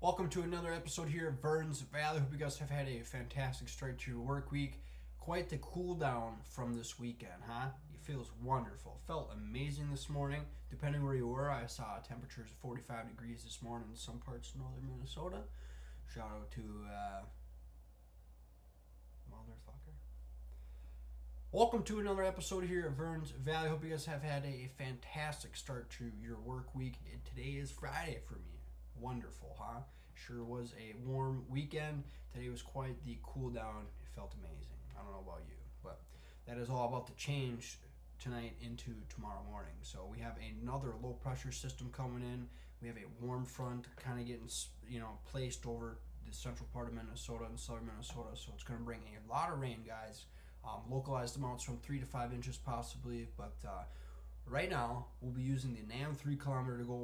Welcome to another episode here of Verns Valley. Hope you guys have had a fantastic start to your work week. Quite the cool down from this weekend, huh? It feels wonderful. Felt amazing this morning. Depending where you were, I saw temperatures of 45 degrees this morning in some parts of northern Minnesota. Shout out to motherfucker. Welcome to another episode here of Verns Valley. Hope you guys have had a fantastic start to your work week. Today is Friday for me. Wonderful, huh? Sure was a warm weekend. Today was quite the cool down. It felt amazing. I don't know about you, but that is all about to change tonight into tomorrow morning. So we have another low pressure system coming in. We have a warm front kind of getting placed over the central part of Minnesota and southern Minnesota. So it's going to bring a lot of rain, guys. Localized amounts from 3 to 5 inches possibly, but right now we'll be using the NAM 3 kilometer to go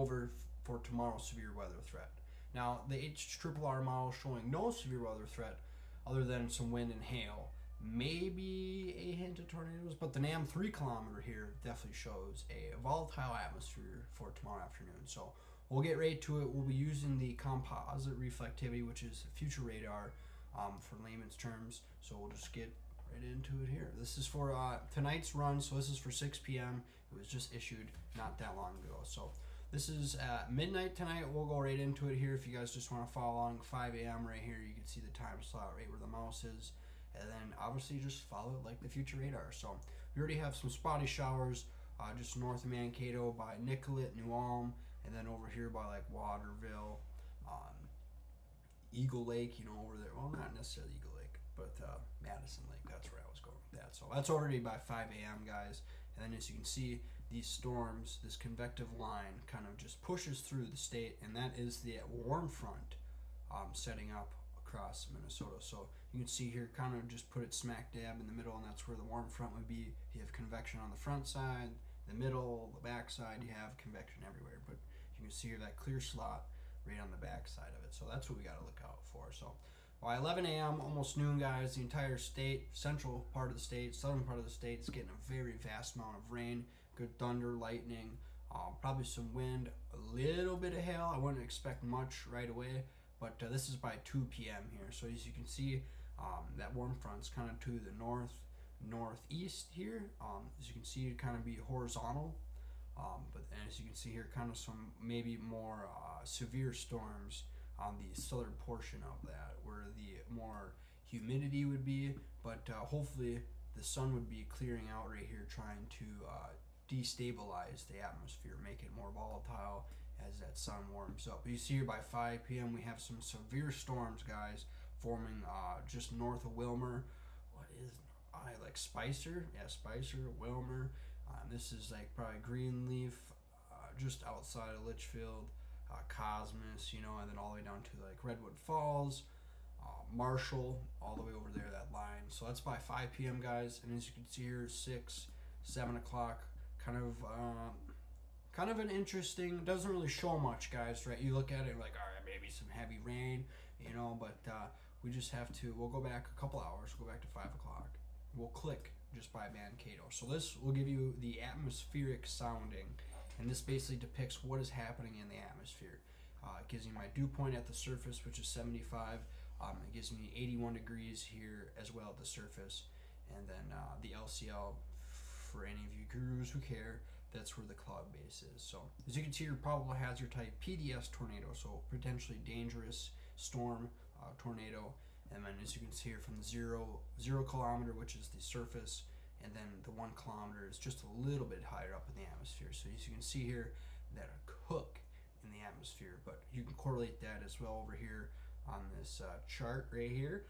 over for tomorrow's severe weather threat. Now, the HRRR model showing no severe weather threat other than some wind and hail. Maybe a hint of tornadoes, but the NAM 3 kilometer here definitely shows a volatile atmosphere for tomorrow afternoon. So we'll get right to it. We'll be using the composite reflectivity, which is future radar for layman's terms. So we'll just get right into it here. This is for tonight's run, so this is for 6 p.m. It was just issued not that long ago. So this is at midnight tonight. We'll go right into it here. If you guys just want to follow along, 5 a.m. right here, you can see the time slot right where the mouse is. And then obviously just follow it like the future radar. So we already have some spotty showers just north of Mankato by Nicollet, New Ulm, and then over here by like Waterville, Eagle Lake, over there. Well, not necessarily Eagle Lake, but Madison Lake. That's where I was going with that. So that's already by 5 a.m., guys. And then as you can see, these storms, this convective line kind of just pushes through the state, and that is the warm front setting up across Minnesota. So you can see here, kind of just put it smack dab in the middle, and that's where the warm front would be. You have convection on the front side, the middle, the back side, you have convection everywhere. But you can see here that clear slot right on the back side of it. So that's what we got to look out for. So by 11 a.m., almost noon, guys, the entire state, central part of the state, southern part of the state is getting a very vast amount of rain, good thunder, lightning, probably some wind, a little bit of hail. I wouldn't expect much right away, but this is by 2 p.m. here. So as you can see, that warm front's kind of to the northeast here. As you can see, it kind of be horizontal. But as you can see here, kind of some maybe more severe storms on the southern portion of that, where the more humidity would be, but hopefully the sun would be clearing out right here, trying to destabilize the atmosphere, make it more volatile as that sun warms up. But you see here by 5 p.m. we have some severe storms, guys, forming just north of Wilmer. What is like Spicer? Yeah, Spicer, Wilmer. This is like probably Greenleaf, just outside of Litchfield, Cosmos, and then all the way down to like Redwood Falls, Marshall, all the way over there, that line. So that's by 5 p.m., guys. And as you can see here, 6, 7 o'clock, kind of an interesting, doesn't really show much, guys, right? You look at it like, all right, maybe some heavy rain, but we just have to, we'll go back a couple hours, go back to 5 o'clock. We'll click just by Mankato. So this will give you the atmospheric sounding, and this basically depicts what is happening in the atmosphere. It gives me my dew point at the surface, which is 75. It gives me 81 degrees here as well at the surface, and then the LCL, for any of you gurus who care, that's where the cloud base is. So as you can see, your probable hazard type PDS tornado, so potentially dangerous storm tornado. And then as you can see here, from the zero kilometer, which is the surface, and then the 1 kilometer is just a little bit higher up in the atmosphere. So as you can see here, that a hook in the atmosphere, but you can correlate that as well over here on this chart right here.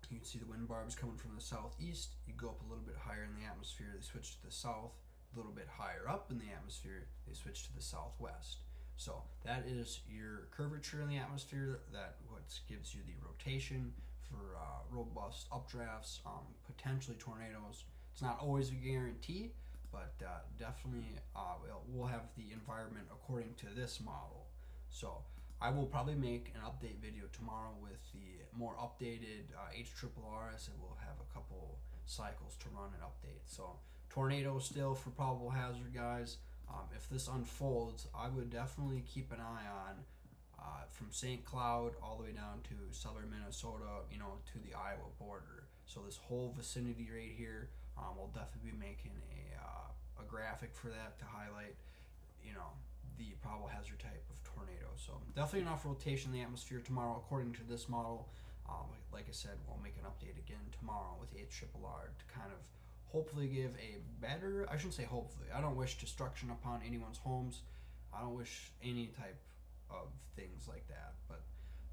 You can see the wind barbs coming from the southeast. You go up a little bit higher in the atmosphere, they switch to the south. A little bit higher up in the atmosphere, they switch to the southwest. So that is your curvature in the atmosphere. That what gives you the rotation for robust updrafts, potentially tornadoes. It's not always a guarantee, but definitely we'll have the environment according to this model. So I will probably make an update video tomorrow with the more updated HRRRs, and we'll have a couple cycles to run and update. So tornadoes still for probable hazard, guys. If this unfolds, I would definitely keep an eye on from St. Cloud all the way down to southern Minnesota, to the Iowa border. So this whole vicinity right here, we'll definitely be making a graphic for that to highlight, the probable hazard type of tornado. So definitely enough rotation in the atmosphere tomorrow, according to this model. Like I said, we'll make an update again tomorrow with HRRR to kind of hopefully give a better, I shouldn't say hopefully, I don't wish destruction upon anyone's homes. I don't wish any type of things like that. But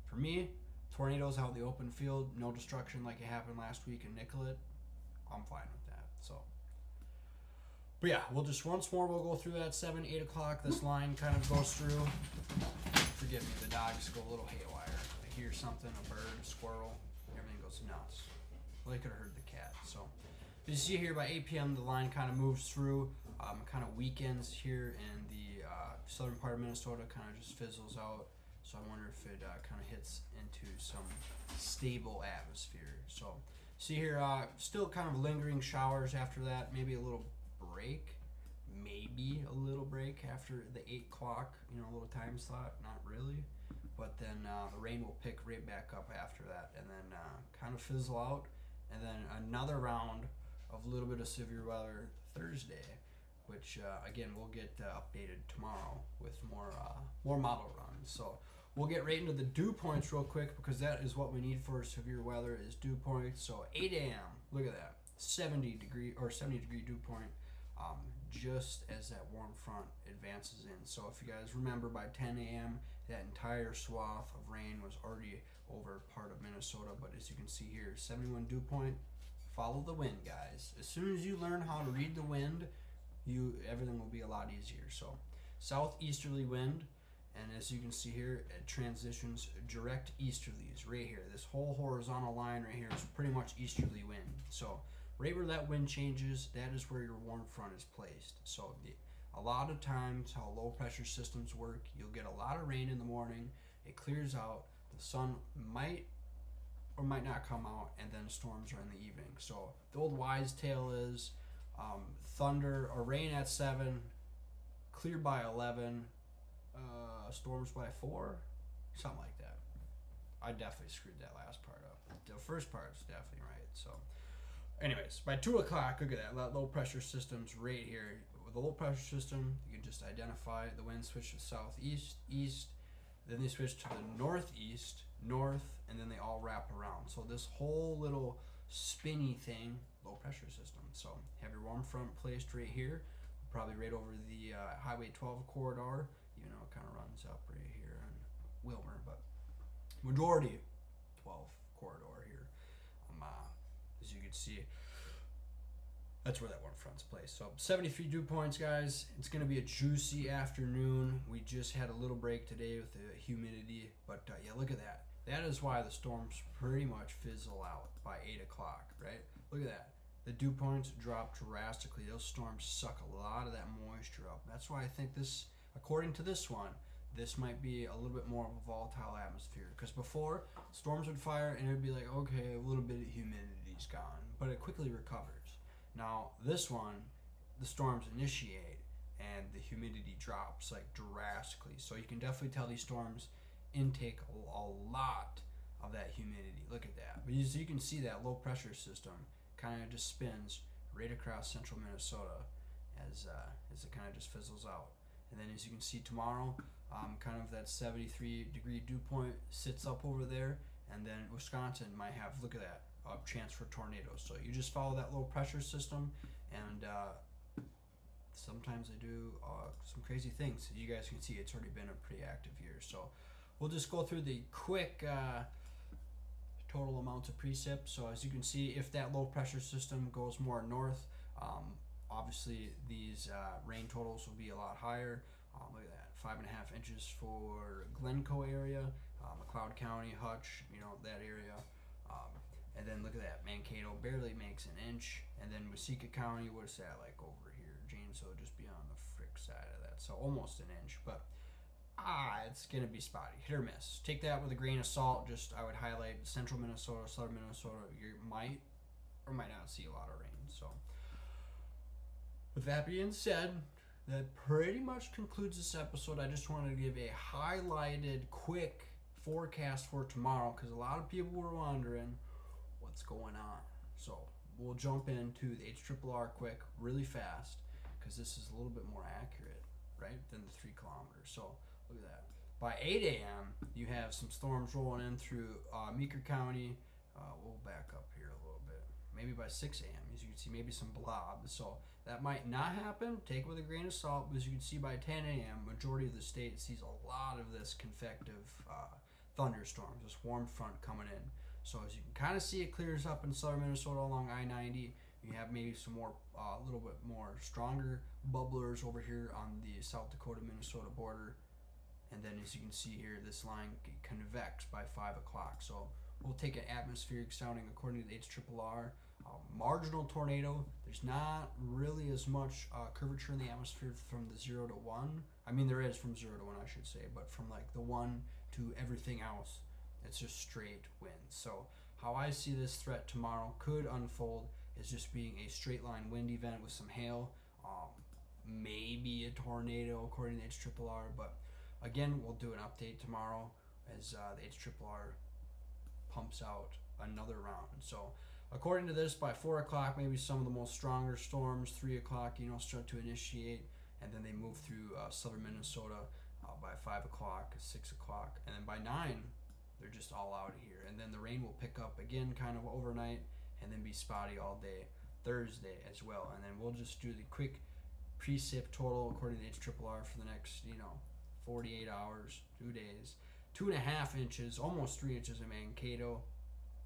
for me, tornadoes out in the open field, no destruction like it happened last week in Nicollet, I'm fine with that. So, but yeah, we'll just once more, we'll go through that 7, 8 o'clock. This line kind of goes through. Forgive me, the dogs go a little haywire. I hear something, a bird, a squirrel, everything goes nuts. Well, they could have heard the cat. So, as you see here, by 8 p.m., the line kind of moves through, kind of weakens here in the southern part of Minnesota, kind of just fizzles out. So I wonder if it kind of hits into some stable atmosphere. So see here, still kind of lingering showers after that, maybe a little break, after the 8 o'clock, a little time slot, not really. But then the rain will pick right back up after that, and then kind of fizzle out, and then another round of a little bit of severe weather Thursday, which again we'll get updated tomorrow with more model runs. So we'll get right into the dew points real quick, because that is what we need for severe weather is dew points. So 8 a.m. Look at that, 70 degree dew point, just as that warm front advances in. So if you guys remember, by 10 a.m. that entire swath of rain was already over part of Minnesota. But as you can see here, 71 dew point. Follow the wind, guys. As soon as you learn how to read the wind, everything will be a lot easier. So southeasterly wind, and as you can see here, it transitions direct easterlies right here. This whole horizontal line right here is pretty much easterly wind. So right where that wind changes, that is where your warm front is placed. So a lot of times how low pressure systems work, you'll get a lot of rain in the morning, it clears out, the sun might or might not come out, and then storms are in the evening. So the old wise tale is thunder or rain at 7, clear by 11, storms by 4, something like that. I definitely screwed that last part up. The first part is definitely right. So anyways, by 2 o'clock, look at that low pressure system's right here. With the low pressure system, you can just identify the wind switch to southeast, east, then they switch to the northeast, north, and then they all wrap around. So this whole little spinny thing, low pressure system. So have your warm front placed right here, probably right over the Highway 12 corridor. It kind of runs up right here in Wilmer, but majority 12 corridor here. As you can see, that's where that warm front's placed. So 73 dew points, guys. It's going to be a juicy afternoon. We just had a little break today with the humidity, but yeah, look at that. That is why the storms pretty much fizzle out by 8 o'clock, right? Look at that. The dew points drop drastically. Those storms suck a lot of that moisture up. That's why I think this, according to this one, this might be a little bit more of a volatile atmosphere. Because before, storms would fire and it would be like, okay, a little bit of humidity's gone, but it quickly recovers. Now, this one, the storms initiate and the humidity drops like drastically. So you can definitely tell these storms intake a lot of that humidity. Look at that. But as you can see, that low pressure system kind of just spins right across central Minnesota as it kind of just fizzles out. And then as you can see tomorrow, kind of that 73 degree dew point sits up over there, and then Wisconsin might have, look at that, a chance for tornadoes. So you just follow that low pressure system, and sometimes they do some crazy things. You guys can see it's already been a pretty active year. So we'll just go through the quick total amounts of precip. So as you can see, if that low pressure system goes more north, obviously these rain totals will be a lot higher. Look at that, 5.5 inches for Glencoe area, McLeod County, Hutch, that area. And then look at that, Mankato barely makes an inch. And then Waseca County, what's that like over here? Janesville just be on the frick side of that. So almost an inch, but it's going to be spotty, hit or miss. Take that with a grain of salt. Just, I would highlight central Minnesota, southern Minnesota, you might or might not see a lot of rain. So with that being said, that pretty much concludes this episode. I just wanted to give a highlighted, quick forecast for tomorrow because a lot of people were wondering what's going on. So we'll jump into the HRRR quick, really fast, because this is a little bit more accurate, right, than the 3 kilometers. So look at that. By 8 a.m., you have some storms rolling in through Meeker County. We'll back up here a little bit. Maybe by 6 a.m., as you can see, maybe some blobs. So that might not happen. Take it with a grain of salt. But as you can see, by 10 a.m., majority of the state sees a lot of this convective thunderstorms, this warm front coming in. So as you can kind of see, it clears up in southern Minnesota along I-90. You have maybe some more, a little bit more stronger bubblers over here on the South Dakota-Minnesota border. And then as you can see here, this line convects by 5 o'clock. So we'll take an atmospheric sounding according to the HRRR. Marginal tornado. There's not really as much curvature in the atmosphere from the 0 to 1. I mean, there is from 0 to 1, I should say, but from like the 1 to everything else, it's just straight winds. So how I see this threat tomorrow could unfold is just being a straight line wind event with some hail, maybe a tornado according to the HRRR, but again, we'll do an update tomorrow as the HRRR pumps out another round. So according to this, by 4 o'clock, maybe some of the most stronger storms, 3 o'clock, start to initiate, and then they move through southern Minnesota by 5 o'clock, 6 o'clock, and then by 9, they're just all out of here. And then the rain will pick up again kind of overnight and then be spotty all day Thursday as well. And then we'll just do the quick precip total according to the HRRR for the next, 48 hours, 2 days. 2.5 inches, almost 3 inches in Mankato.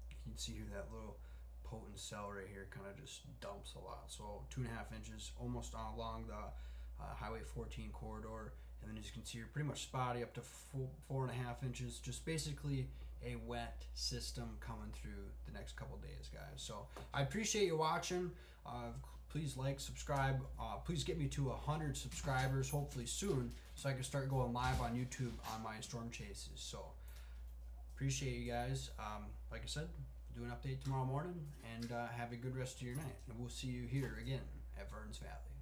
You can see here that little potent cell right here kind of just dumps a lot. So 2.5 inches almost along the Highway 14 corridor. And then as you can see here, pretty much spotty up to 4.5 inches. Just basically a wet system coming through the next couple days, guys. So I appreciate you watching. Please like, subscribe. Please get me to 100 subscribers, hopefully soon, so I can start going live on YouTube on my storm chases. So appreciate you guys. Like I said, do an update tomorrow morning, and have a good rest of your night. And we'll see you here again at Verns Valley.